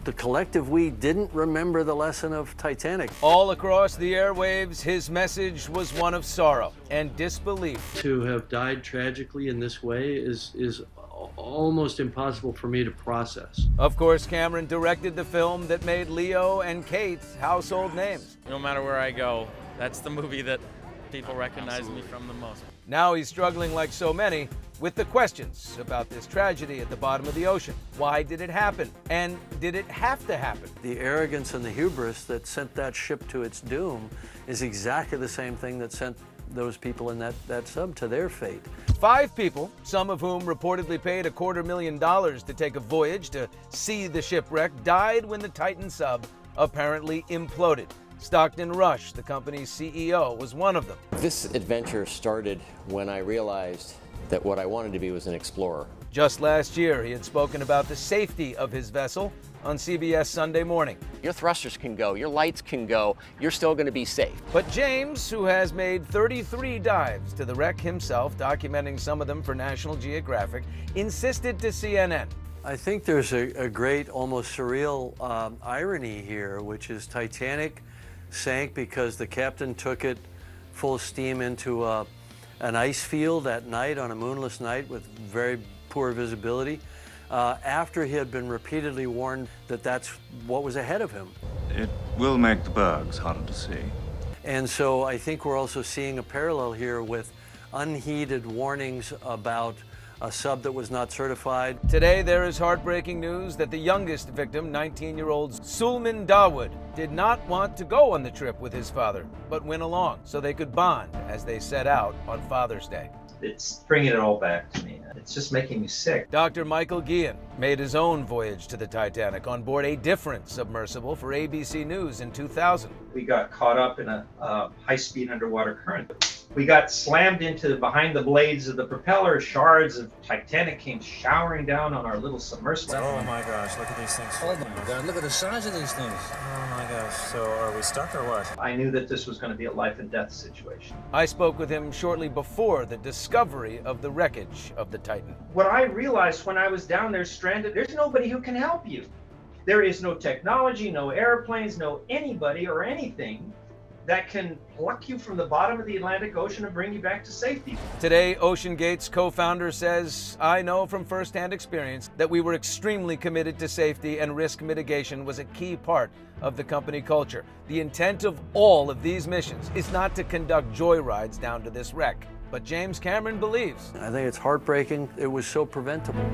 the collective we didn't remember the lesson of Titanic. All across the airwaves, his message was one of sorrow and disbelief. To have died tragically in this way is almost impossible for me to process. Of course, Cameron directed the film that made Leo and Kate household names. No matter where I go, that's the movie that people recognize me from the most. Now he's struggling, like so many, with the questions about this tragedy at the bottom of the ocean. Why did it happen? And did it have to happen? The arrogance and the hubris that sent that ship to its doom is exactly the same thing that sent those people in that sub to their fate. 5 people, some of whom reportedly paid $250,000 to take a voyage to see the shipwreck, died when the Titan sub apparently imploded. Stockton Rush, the company's CEO, was one of them. This adventure started when I realized that what I wanted to be was an explorer. Just last year, he had spoken about the safety of his vessel on CBS Sunday Morning. Your thrusters can go, your lights can go, you're still going to be safe. But James, who has made 33 dives to the wreck himself, documenting some of them for National Geographic, insisted to CNN. I think there's a great, almost surreal irony here, which is Titanic sank because the captain took it full steam into an ice field at night on a moonless night with very poor visibility, after he had been repeatedly warned that that's what was ahead of him. It will make the bergs harder to see. And so I think we're also seeing a parallel here with unheeded warnings about a sub that was not certified. Today, there is heartbreaking news that the youngest victim, 19-year-old Sulman Dawood, did not want to go on the trip with his father, but went along so they could bond as they set out on Father's Day. It's bringing it all back to me. It's just making me sick. Dr. Michael Guillen made his own voyage to the Titanic on board a different submersible for ABC News in 2000. We got caught up in a high-speed underwater current. We got slammed into behind the blades of the propeller. Shards of Titanic came showering down on our little submersible. Oh my gosh, look at these things. Oh my God, look at the size of these things. Oh my gosh, so are we stuck or what? I knew that this was going to be a life and death situation. I spoke with him shortly before the discovery of the wreckage of the Titan. What I realized when I was down there stranded, there's nobody who can help you. There is no technology, no airplanes, no anybody or anything that can pluck you from the bottom of the Atlantic Ocean and bring you back to safety. Today, OceanGate's co-founder says, I know from firsthand experience that we were extremely committed to safety, and risk mitigation was a key part of the company culture. The intent of all of these missions is not to conduct joyrides down to this wreck. But James Cameron believes. I think it's heartbreaking. It was so preventable.